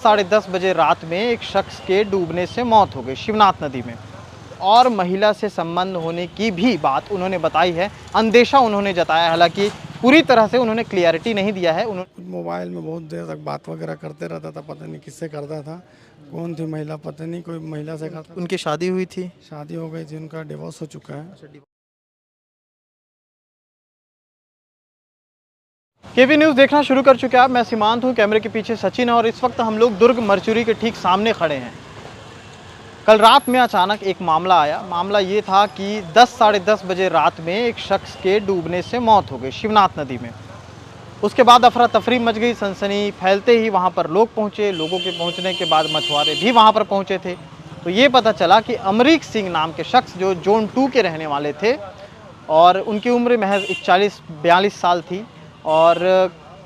साढ़े 10 बजे रात में एक शख्स के डूबने से मौत हो गई शिवनाथ नदी में। और महिला से संबंध होने की भी बात उन्होंने बताई है, अंदेशा उन्होंने जताया। हालांकि पूरी तरह से उन्होंने क्लियरिटी नहीं दिया है। मोबाइल में बहुत देर तक बात वगैरह करते रहता था, पता नहीं किससे करता था, कौन थी महिला, पता नहीं, कोई महिला से करता। उनकी शादी हुई थी? शादी हो गई थी, उनका डिवोर्स हो चुका है। केवी न्यूज़ देखना शुरू कर चुके हैं आप। मैं सीमांत हूँ, कैमरे के पीछे सचिन है और इस वक्त हम लोग दुर्ग मरचुरी के ठीक सामने खड़े हैं। कल रात में अचानक एक मामला आया। मामला ये था कि 10 साढ़े 10 बजे रात में एक शख्स के डूबने से मौत हो गई शिवनाथ नदी में। उसके बाद अफरा तफरी मच गई, सनसनी फैलते ही वहाँ पर लोग पहुँचे। लोगों के पहुँचने के बाद मछुआरे भी वहाँ पर पहुँचे थे। तो ये पता चला कि अमरीक सिंह नाम के शख्स जो जोन 2 के रहने वाले थे और उनकी उम्र महज 41-42 साल थी। और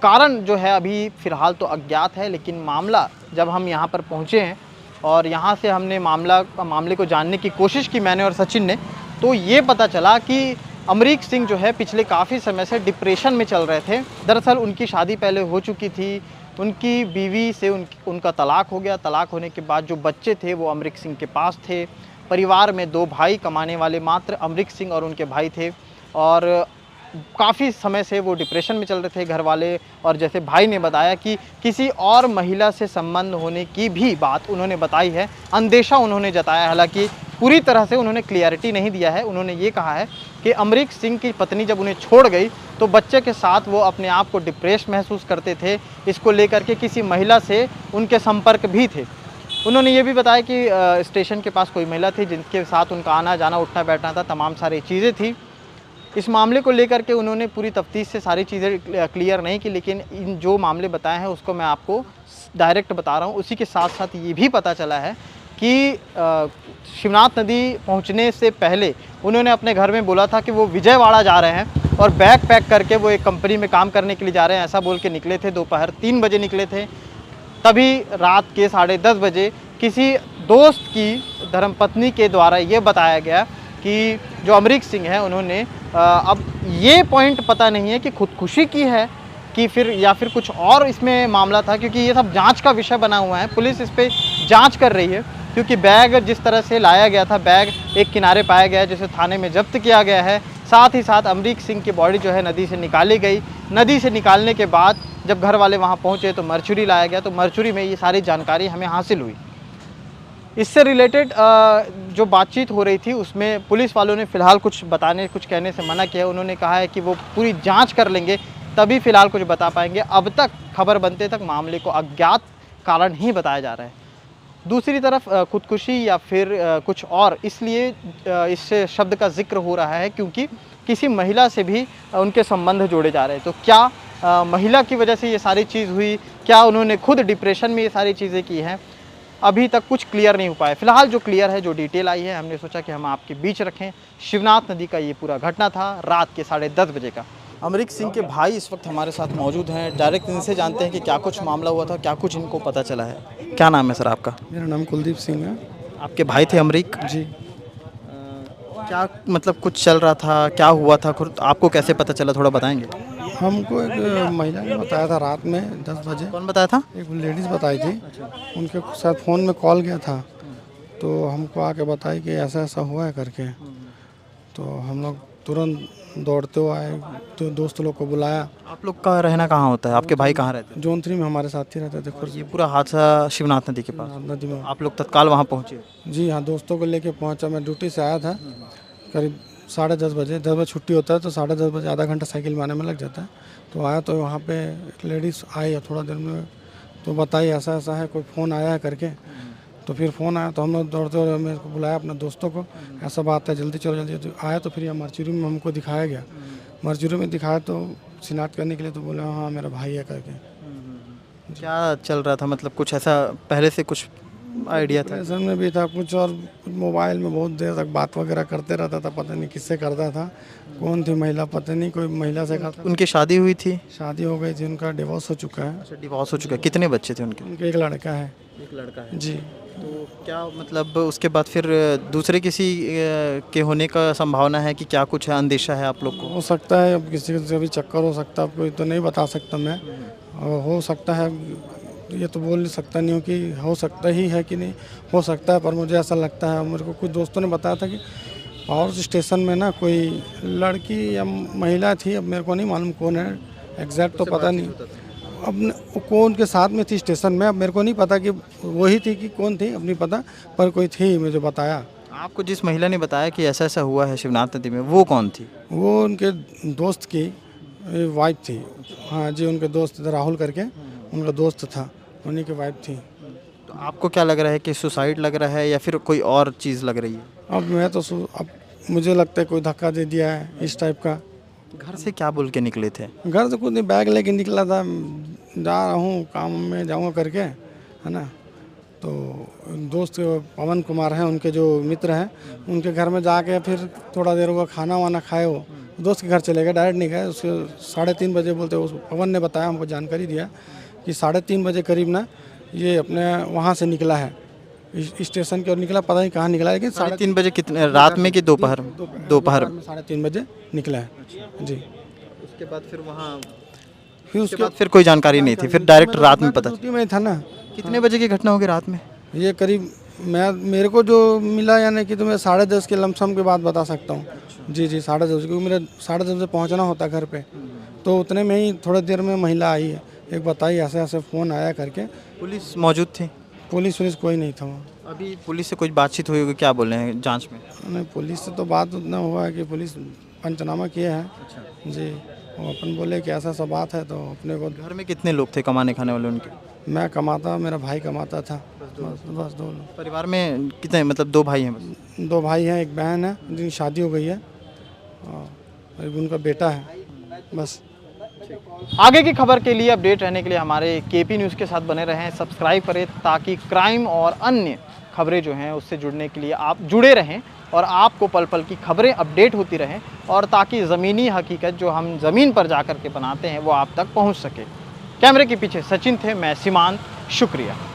कारण जो है अभी फ़िलहाल तो अज्ञात है, लेकिन मामला जब हम यहाँ पर पहुँचे हैं और यहाँ से हमने मामले को जानने की कोशिश की, मैंने और सचिन ने, तो ये पता चला कि अमरीक सिंह जो है पिछले काफ़ी समय से डिप्रेशन में चल रहे थे। दरअसल उनकी शादी पहले हो चुकी थी, उनकी बीवी से उनका तलाक हो गया। तलाक होने के बाद जो बच्चे थे वो अमरीक सिंह के पास थे। परिवार में 2 भाई कमाने वाले मात्र अमरीक सिंह और उनके भाई थे और काफ़ी समय से वो डिप्रेशन में चल रहे थे घर वाले। और जैसे भाई ने बताया कि किसी और महिला से संबंध होने की भी बात उन्होंने बताई है, अंदेशा उन्होंने जताया। हालांकि पूरी तरह से उन्होंने क्लियरिटी नहीं दिया है। उन्होंने ये कहा है कि अमरीक सिंह की पत्नी जब उन्हें छोड़ गई तो बच्चे के साथ वो अपने आप को डिप्रेस महसूस करते थे। इसको लेकर के किसी महिला से उनके संपर्क भी थे। उन्होंने ये भी बताया कि स्टेशन के पास कोई महिला थी जिनके साथ उनका आना जाना उठना बैठना था, तमाम सारी चीज़ें थी। इस मामले को लेकर के उन्होंने पूरी तफ्तीश से सारी चीज़ें क्लियर नहीं की, लेकिन इन जो मामले बताए हैं उसको मैं आपको डायरेक्ट बता रहा हूँ। उसी के साथ साथ ये भी पता चला है कि शिवनाथ नदी पहुँचने से पहले उन्होंने अपने घर में बोला था कि वो विजयवाड़ा जा रहे हैं और बैग पैक करके वो एक कंपनी में काम करने के लिए जा रहे हैं, ऐसा बोल के निकले थे। दोपहर 3 बजे निकले थे। तभी रात के 10:30 बजे किसी दोस्त की धर्मपत्नी के द्वारा ये बताया गया कि जो अमरीक सिंह है उन्होंने अब ये पॉइंट पता नहीं है कि खुदकुशी की है कि फिर कुछ और इसमें मामला था, क्योंकि ये सब जांच का विषय बना हुआ है। पुलिस इस पे जांच कर रही है, क्योंकि बैग जिस तरह से लाया गया था, बैग एक किनारे पाया गया है जिसे थाने में जब्त किया गया है। साथ ही साथ अमरीक सिंह की बॉडी जो है नदी से निकाली गई। नदी से निकालने के बाद जब घर वाले वहाँ पहुँचे तो मरचुरी लाया गया। तो मरचुरी में ये सारी जानकारी हमें हासिल हुई। इससे रिलेटेड जो बातचीत हो रही थी उसमें पुलिस वालों ने फ़िलहाल कुछ कहने से मना किया। उन्होंने कहा है कि वो पूरी जांच कर लेंगे तभी फ़िलहाल कुछ बता पाएंगे। अब तक खबर बनते तक मामले को अज्ञात कारण ही बताया जा रहा है। दूसरी तरफ खुदकुशी या फिर कुछ और, इसलिए इस शब्द का जिक्र हो रहा है क्योंकि किसी महिला से भी उनके संबंध जोड़े जा रहे हैं। तो क्या महिला की वजह से ये सारी चीज़ हुई, क्या उन्होंने खुद डिप्रेशन में ये सारी चीज़ें की हैं, अभी तक कुछ क्लियर नहीं हो पाया। फिलहाल जो क्लियर है, जो डिटेल आई है, हमने सोचा कि हम आपके बीच रखें। शिवनाथ नदी का ये पूरा घटना था रात के 10:30 बजे का। अमरीक सिंह के भाई इस वक्त हमारे साथ मौजूद हैं। डायरेक्ट इनसे जानते हैं कि क्या कुछ मामला हुआ था, क्या कुछ इनको पता चला है। क्या नाम है सर आपका? मेरा नाम कुलदीप सिंह है। आपके भाई थे अमरीक जी। क्या मतलब कुछ चल रहा था, क्या हुआ था, खुद आपको कैसे पता चला, थोड़ा बताएंगे? हमको एक महिला ने बताया था रात में 10 बजे। कौन बताया था? एक लेडीज़ बताई थी। उनके साथ फ़ोन में कॉल गया था, तो हमको आके बताई कि ऐसा ऐसा हुआ है करके। तो हम लोग तुरंत दौड़ते हुए आए, तो दोस्त लोग को बुलाया। आप लोग का रहना कहाँ होता है? आपके भाई कहाँ रहते हैं? जोन 3 में हमारे साथ ही रहते थे। और ये पूरा हादसा शिवनाथ नदी के पास, नदी में। आप लोग तत्काल वहाँ पहुँचे? जी हाँ, दोस्तों को लेके पहुंचा। मैं ड्यूटी से आया था करीब 10:30 बजे। 10 बजे छुट्टी होता है तो 10:30 बजे आधा घंटा साइकिल में आने में लग जाता है। तो आया तो वहाँ पे एक लेडीज़ आई है थोड़ा देर में, तो बताई ऐसा ऐसा है, कोई फ़ोन आया है करके। तो फिर फ़ोन आया तो हम लोग दौड़ते हुए मेरे को बुलाया अपने दोस्तों को, ऐसा बात है जल्दी चलो जल्दी। तो आया तो फिर यहाँ मरचुरी में हमको दिखाया गया। मरचुरी में दिखाया तो शिनाख्त करने के लिए, तो बोला हाँ मेरा भाई है करके। क्या चल रहा था, मतलब कुछ ऐसा पहले से कुछ आइडिया था? डिप्रेशन में भी था कुछ, और मोबाइल में बहुत देर तक बात वगैरह करते रहता था, पता नहीं किससे करता था, कौन थी महिला, पता नहीं, कोई महिला से करता। उनकी शादी हुई थी? शादी हो गई थी, उनका डिवोर्स हो चुका है। अच्छा, डिवोर्स हो चुका है। कितने बच्चे थे उनके? उनके एक लड़का है। एक लड़का है जी। तो क्या मतलब उसके बाद फिर दूसरे किसी के होने का संभावना है कि क्या कुछ है, अंदेशा है आप लोग को? हो सकता है, अब किसी से भी चक्कर हो सकता है, कोई तो नहीं बता सकता मैं। और हो सकता है ये तो बोल नहीं सकता नहीं हूँ कि हो सकता ही है कि नहीं हो सकता है, पर मुझे ऐसा लगता है। मेरे को कुछ दोस्तों ने बताया था कि पावर स्टेशन में ना कोई लड़की या महिला थी, अब मेरे को नहीं मालूम कौन है, एग्जैक्ट तो पता नहीं। अब वो कौन के साथ में थी स्टेशन में, अब मेरे को नहीं पता कि वही थी कि कौन थी, अब नहीं पता, पर कोई थी मुझे बताया। आपको जिस महिला ने बताया कि ऐसा ऐसा हुआ है शिवनाथ नदी में, वो कौन थी? वो उनके दोस्त की वाइफ थी। हाँ जी, उनके दोस्त थे, राहुल करके उनका दोस्त था, उन्हीं की वाइफ थी। तो आपको क्या लग रहा है कि सुसाइड लग रहा है या फिर कोई और चीज़ लग रही है? अब मैं तो अब मुझे लगता है कोई धक्का दे दिया है इस टाइप का। घर से क्या बोल के निकले थे? घर से कुछ नहीं, बैग लेके निकला था, जा रहा हूँ काम में जाऊँगा करके, है ना। तो दोस्त पवन कुमार हैं, उनके जो मित्र हैं, उनके घर में जाके फिर थोड़ा देर हुआ, खाना वाना खाए, वो दोस्त के घर चले गए, डायरेक्ट नहीं गए। उसके 3:30 बजे बोलते, उस पवन ने बताया, हमको जानकारी दिया कि 3:30 बजे करीब ना ये अपने वहाँ से निकला है, स्टेशन की ओर निकला, पता नहीं कहाँ निकला, लेकिन 3:30 बजे कितने, रात में कि दोपहर? दोपहर में 3:30 बजे निकला है जी। उसके बाद फिर वहाँ, फिर उसके बाद फिर कोई जानकारी नहीं थी, फिर डायरेक्ट रात में पता? ड्यूटी में था ना। कितने बजे की घटना होगी रात में? ये करीब मेरे को जो मिला, यानी कि तो मैं 10:30 के लमसम के बाद बता सकता हूँ। जी जी, 10:30, क्योंकि मेरे 10:30 बजे पहुँचना होता घर पे, तो उतने में ही थोड़ी देर में महिला आई है, एक बताई ऐसे ऐसे फ़ोन आया करके। पुलिस मौजूद थी? पुलिस कोई नहीं था वहाँ। अभी पुलिस से कुछ बातचीत हुई होगी, क्या बोल रहे हैं जांच में? नहीं, पुलिस से तो बात उतना हुआ है कि पुलिस पंचनामा किए हैं जी। वो अपन बोले कि ऐसा सब बात है, तो अपने को। घर में कितने लोग थे कमाने खाने वाले उनके? मैं कमाता, मेरा भाई कमाता था, बस 2 लोग। परिवार में कितने, मतलब 2 भाई हैं बस? 2 भाई हैं, एक बहन है जिनकी शादी हो गई है, और एक उनका बेटा है, बस। आगे की खबर के लिए, अपडेट रहने के लिए हमारे केपी न्यूज़ के साथ बने रहें, सब्सक्राइब करें, ताकि क्राइम और अन्य खबरें जो हैं उससे जुड़ने के लिए आप जुड़े रहें और आपको पल पल की खबरें अपडेट होती रहें, और ताकि ज़मीनी हकीकत जो हम ज़मीन पर जा कर के बनाते हैं वो आप तक पहुंच सके। कैमरे के पीछे सचिन थे, मैं सीमांत, शुक्रिया।